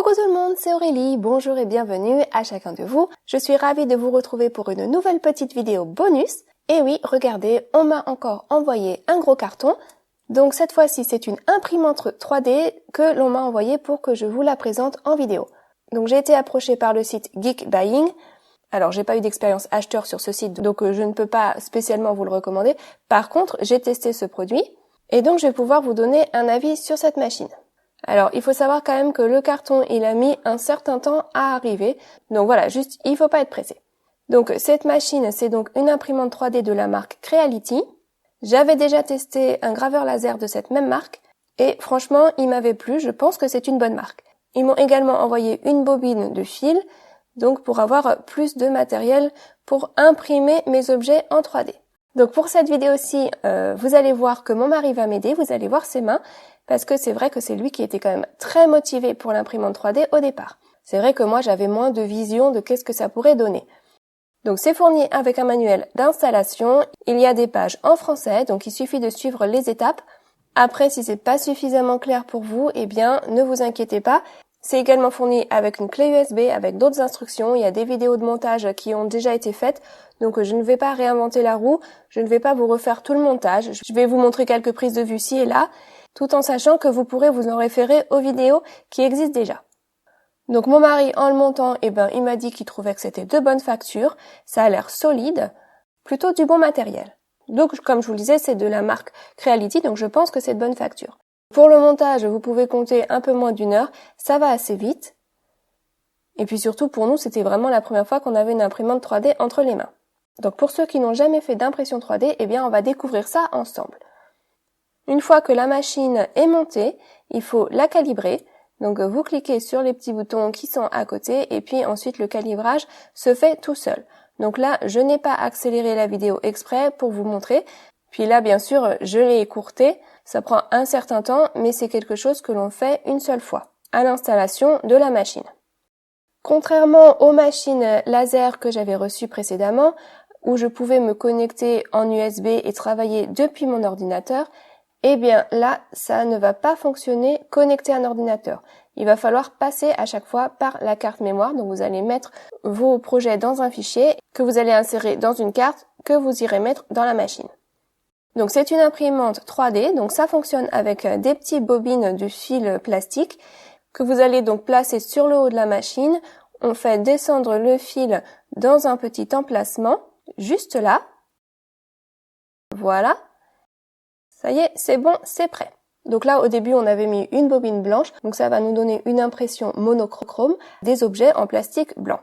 Coucou tout le monde, c'est Aurélie, bonjour et bienvenue à chacun de vous. Je suis ravie de vous retrouver pour une nouvelle petite vidéo bonus. Et oui, regardez, on m'a encore envoyé un gros carton. Donc cette fois-ci, c'est une imprimante 3D que l'on m'a envoyée pour que je vous la présente en vidéo. Donc j'ai été approchée par le site Geek Buying. Alors j'ai pas eu d'expérience acheteur sur ce site, donc je ne peux pas spécialement vous le recommander. Par contre, j'ai testé ce produit et donc je vais pouvoir vous donner un avis sur cette machine. Alors, il faut savoir quand même que le carton, il a mis un certain temps à arriver. Donc voilà, juste, il faut pas être pressé. Donc, cette machine, c'est donc une imprimante 3D de la marque Creality. J'avais déjà testé un graveur laser de cette même marque. Et franchement, il m'avait plu. Je pense que c'est une bonne marque. Ils m'ont également envoyé une bobine de fil. Donc, pour avoir plus de matériel pour imprimer mes objets en 3D. Donc, pour cette vidéo-ci, vous allez voir que mon mari va m'aider. Vous allez voir ses mains. Parce que c'est vrai que c'est lui qui était quand même très motivé pour l'imprimante 3D au départ. C'est vrai que moi j'avais moins de vision de qu'est-ce que ça pourrait donner. Donc c'est fourni avec un manuel d'installation, il y a des pages en français, donc il suffit de suivre les étapes. Après, si c'est pas suffisamment clair pour vous, eh bien ne vous inquiétez pas. C'est également fourni avec une clé USB, avec d'autres instructions, il y a des vidéos de montage qui ont déjà été faites, donc je ne vais pas réinventer la roue, je ne vais pas vous refaire tout le montage, je vais vous montrer quelques prises de vue ci et là, tout en sachant que vous pourrez vous en référer aux vidéos qui existent déjà. Donc mon mari, en le montant, il m'a dit qu'il trouvait que c'était de bonnes factures, ça a l'air solide, plutôt du bon matériel. Donc comme je vous le disais, c'est de la marque Creality, donc je pense que c'est de bonne facture. Pour le montage, vous pouvez compter un peu moins d'1 heure, ça va assez vite. Et puis surtout, pour nous, c'était vraiment la première fois qu'on avait une imprimante 3D entre les mains. Donc pour ceux qui n'ont jamais fait d'impression 3D, on va découvrir ça ensemble. Une fois que la machine est montée, il faut la calibrer. Donc vous cliquez sur les petits boutons qui sont à côté et puis ensuite le calibrage se fait tout seul. Donc là, je n'ai pas accéléré la vidéo exprès pour vous montrer. Puis là, bien sûr, je l'ai écourté. Ça prend un certain temps, mais c'est quelque chose que l'on fait une seule fois, à l'installation de la machine. Contrairement aux machines laser que j'avais reçues précédemment, où je pouvais me connecter en USB et travailler depuis mon ordinateur, là, ça ne va pas fonctionner connecté à un ordinateur. Il va falloir passer à chaque fois par la carte mémoire. Donc vous allez mettre vos projets dans un fichier que vous allez insérer dans une carte que vous irez mettre dans la machine. Donc c'est une imprimante 3D, donc ça fonctionne avec des petites bobines de fil plastique que vous allez donc placer sur le haut de la machine. On fait descendre le fil dans un petit emplacement, juste là. Voilà. Ça y est, c'est bon, c'est prêt. Donc là, au début, on avait mis une bobine blanche, donc ça va nous donner une impression monochrome des objets en plastique blanc.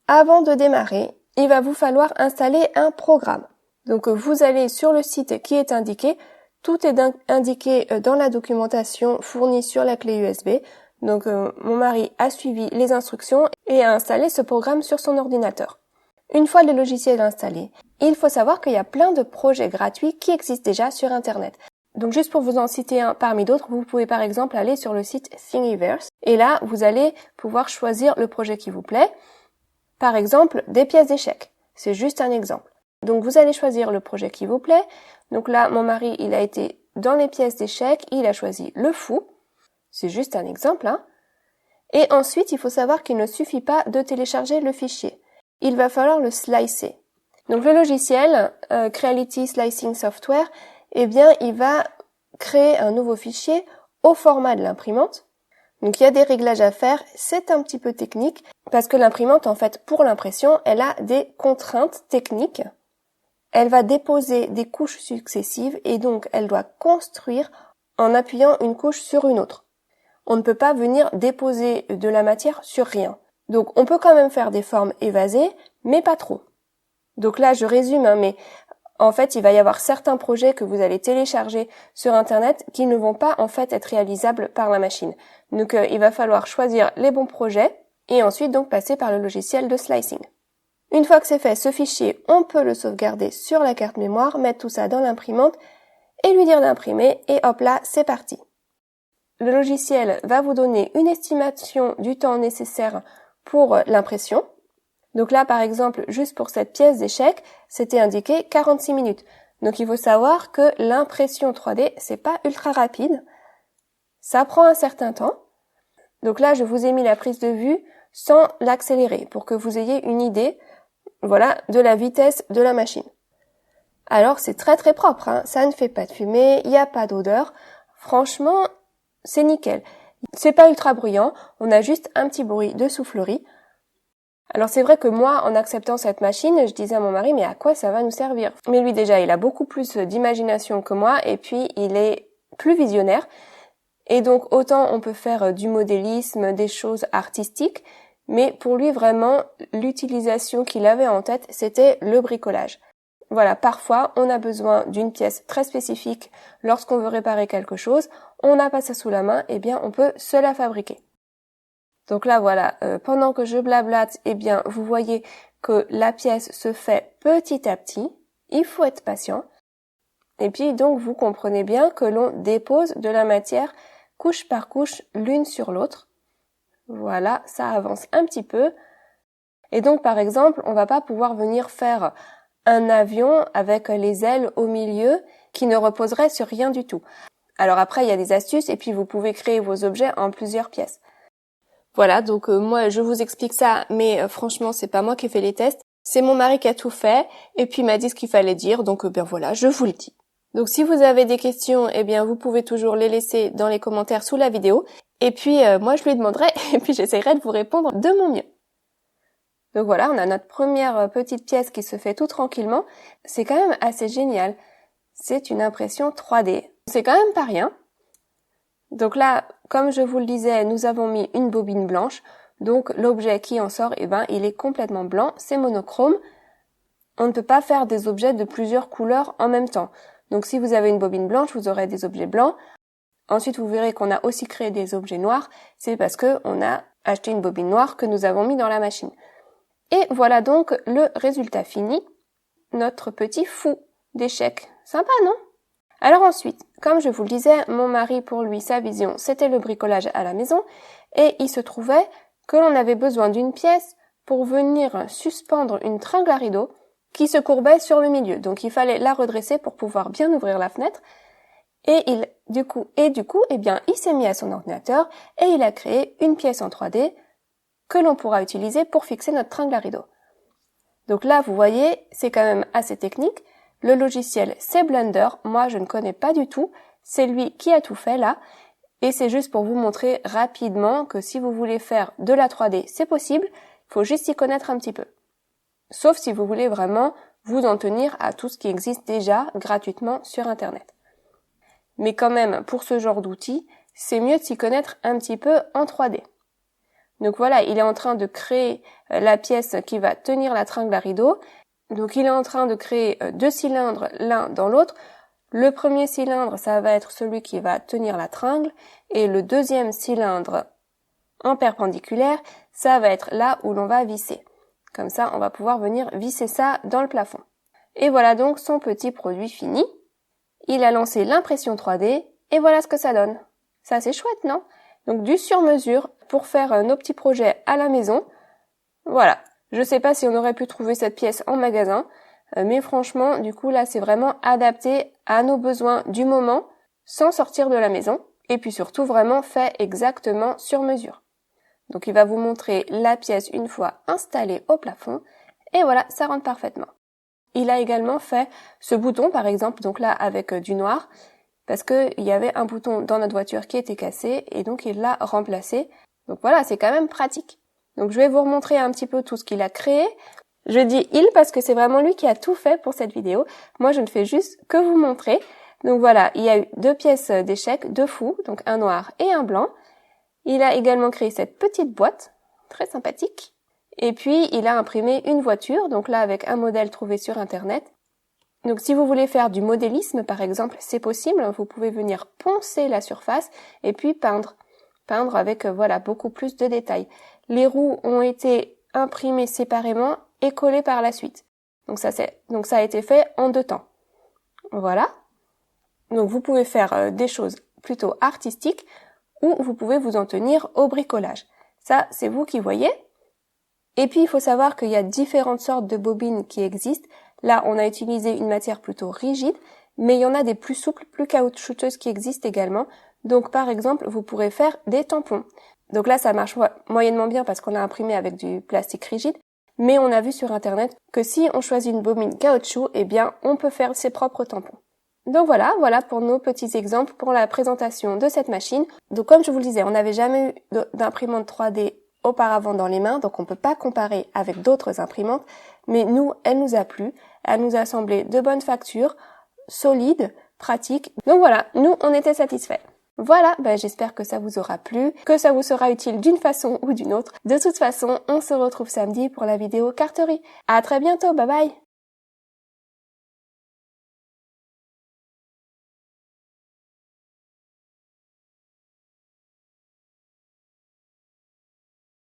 Avant de démarrer, il va vous falloir installer un programme. Donc vous allez sur le site qui est indiqué, tout est indiqué dans la documentation fournie sur la clé USB. Donc mon mari a suivi les instructions et a installé ce programme sur son ordinateur. Une fois le logiciel installé, il faut savoir qu'il y a plein de projets gratuits qui existent déjà sur Internet. Donc juste pour vous en citer un parmi d'autres, vous pouvez par exemple aller sur le site Thingiverse et là, vous allez pouvoir choisir le projet qui vous plaît. Par exemple, des pièces d'échecs. C'est juste un exemple. Donc vous allez choisir le projet qui vous plaît. Donc là, mon mari, il a été dans les pièces d'échecs, il a choisi le fou. C'est juste un exemple, hein. Et ensuite, il faut savoir qu'il ne suffit pas de télécharger le fichier. Il va falloir le slicer. Donc le logiciel Creality Slicing Software, il va créer un nouveau fichier au format de l'imprimante. Donc il y a des réglages à faire, c'est un petit peu technique parce que l'imprimante en fait pour l'impression, elle a des contraintes techniques. Elle va déposer des couches successives et donc elle doit construire en appuyant une couche sur une autre. On ne peut pas venir déposer de la matière sur rien. Donc on peut quand même faire des formes évasées, mais pas trop. Donc là je résume, mais en fait il va y avoir certains projets que vous allez télécharger sur Internet qui ne vont pas en fait être réalisables par la machine. Donc il va falloir choisir les bons projets et ensuite donc passer par le logiciel de slicing. Une fois que c'est fait, ce fichier, on peut le sauvegarder sur la carte mémoire, mettre tout ça dans l'imprimante et lui dire d'imprimer et hop là, c'est parti. Le logiciel va vous donner une estimation du temps nécessaire pour l'impression. Donc là, par exemple, juste pour cette pièce d'échec, c'était indiqué 46 minutes. Donc il faut savoir que l'impression 3D, c'est pas ultra rapide. Ça prend un certain temps. Donc là, je vous ai mis la prise de vue sans l'accélérer pour que vous ayez une idée, voilà, de la vitesse de la machine. Alors c'est très très propre, hein. Ça ne fait pas de fumée, il n'y a pas d'odeur. Franchement, c'est nickel. C'est pas ultra bruyant, on a juste un petit bruit de soufflerie. Alors c'est vrai que moi, en acceptant cette machine, je disais à mon mari, mais à quoi ça va nous servir? Mais lui déjà, il a beaucoup plus d'imagination que moi et puis il est plus visionnaire. Et donc autant on peut faire du modélisme, des choses artistiques, mais pour lui vraiment, l'utilisation qu'il avait en tête, c'était le bricolage. Voilà, parfois on a besoin d'une pièce très spécifique lorsqu'on veut réparer quelque chose, on n'a pas ça sous la main, eh bien on peut se la fabriquer. Donc là voilà, pendant que je blablate, eh bien vous voyez que la pièce se fait petit à petit, il faut être patient. Et puis donc vous comprenez bien que l'on dépose de la matière couche par couche l'une sur l'autre. Voilà, ça avance un petit peu. Et donc par exemple, on va pas pouvoir venir faire un avion avec les ailes au milieu qui ne reposerait sur rien du tout. Alors après, il y a des astuces et puis vous pouvez créer vos objets en plusieurs pièces. Voilà, donc moi je vous explique ça, mais franchement c'est pas moi qui ai fait les tests, c'est mon mari qui a tout fait et puis il m'a dit ce qu'il fallait dire, donc bien voilà, je vous le dis. Donc si vous avez des questions, eh bien vous pouvez toujours les laisser dans les commentaires sous la vidéo et puis moi je lui demanderai et puis j'essaierai de vous répondre de mon mieux. Donc voilà, on a notre première petite pièce qui se fait tout tranquillement, c'est quand même assez génial. C'est une impression 3D, c'est quand même pas rien. Donc là, comme je vous le disais, nous avons mis une bobine blanche. Donc l'objet qui en sort, eh ben, il est complètement blanc, c'est monochrome. On ne peut pas faire des objets de plusieurs couleurs en même temps. Donc si vous avez une bobine blanche, vous aurez des objets blancs. Ensuite, vous verrez qu'on a aussi créé des objets noirs. C'est parce que on a acheté une bobine noire que nous avons mis dans la machine. Et voilà donc le résultat fini. Notre petit fou d'échecs. Sympa, non ? Alors ensuite, comme je vous le disais, mon mari, pour lui, sa vision, c'était le bricolage à la maison, et il se trouvait que l'on avait besoin d'une pièce pour venir suspendre une tringle à rideau qui se courbait sur le milieu. Donc il fallait la redresser pour pouvoir bien ouvrir la fenêtre. Et du coup, eh bien, il s'est mis à son ordinateur et il a créé une pièce en 3D que l'on pourra utiliser pour fixer notre tringle à rideau. Donc là, vous voyez, c'est quand même assez technique. Le logiciel, c'est Blender. Moi, je ne connais pas du tout. C'est lui qui a tout fait là. Et c'est juste pour vous montrer rapidement que si vous voulez faire de la 3D, c'est possible. Il faut juste y connaître un petit peu. Sauf si vous voulez vraiment vous en tenir à tout ce qui existe déjà gratuitement sur Internet. Mais quand même, pour ce genre d'outils, c'est mieux de s'y connaître un petit peu en 3D. Donc voilà, il est en train de créer la pièce qui va tenir la tringle à rideau. Donc il est en train de créer 2 cylindres l'un dans l'autre. Le premier cylindre, ça va être celui qui va tenir la tringle. Et le deuxième cylindre en perpendiculaire, ça va être là où l'on va visser. Comme ça, on va pouvoir venir visser ça dans le plafond. Et voilà donc son petit produit fini. Il a lancé l'impression 3D et voilà ce que ça donne. Ça c'est chouette, non ? Donc du sur-mesure pour faire nos petits projets à la maison. Voilà. Je sais pas si on aurait pu trouver cette pièce en magasin, mais franchement, du coup là c'est vraiment adapté à nos besoins du moment, sans sortir de la maison, et puis surtout vraiment fait exactement sur mesure. Donc il va vous montrer la pièce une fois installée au plafond, et voilà, ça rentre parfaitement. Il a également fait ce bouton par exemple, donc là avec du noir, parce qu'il y avait un bouton dans notre voiture qui était cassé, et donc il l'a remplacé. Donc voilà, c'est quand même pratique. Donc je vais vous remontrer un petit peu tout ce qu'il a créé. Je dis il parce que c'est vraiment lui qui a tout fait pour cette vidéo. Moi je ne fais juste que vous montrer. Donc voilà, il y a eu 2 pièces d'échecs, 2 fous, donc un noir et un blanc. Il a également créé cette petite boîte, très sympathique. Et puis il a imprimé une voiture, donc là avec un modèle trouvé sur internet. Donc si vous voulez faire du modélisme par exemple, c'est possible. Vous pouvez venir poncer la surface et puis peindre avec voilà beaucoup plus de détails. Les roues ont été imprimées séparément et collées par la suite. Donc ça a été fait en 2 temps. Voilà. Donc vous pouvez faire des choses plutôt artistiques ou vous pouvez vous en tenir au bricolage. Ça, c'est vous qui voyez. Et puis il faut savoir qu'il y a différentes sortes de bobines qui existent. Là, on a utilisé une matière plutôt rigide, mais il y en a des plus souples, plus caoutchouteuses qui existent également. Donc par exemple, vous pourrez faire des tampons. Donc là, ça marche moyennement bien parce qu'on a imprimé avec du plastique rigide. Mais on a vu sur internet que si on choisit une bobine caoutchouc, eh bien, on peut faire ses propres tampons. Donc voilà pour nos petits exemples pour la présentation de cette machine. Donc comme je vous le disais, on n'avait jamais eu d'imprimante 3D auparavant dans les mains, donc on peut pas comparer avec d'autres imprimantes, mais nous, elle nous a plu, elle nous a semblé de bonne facture, solide, pratique. Donc voilà, nous, on était satisfaits. Voilà, j'espère que ça vous aura plu, que ça vous sera utile d'une façon ou d'une autre. De toute façon, on se retrouve samedi pour la vidéo carterie. À très bientôt, bye bye!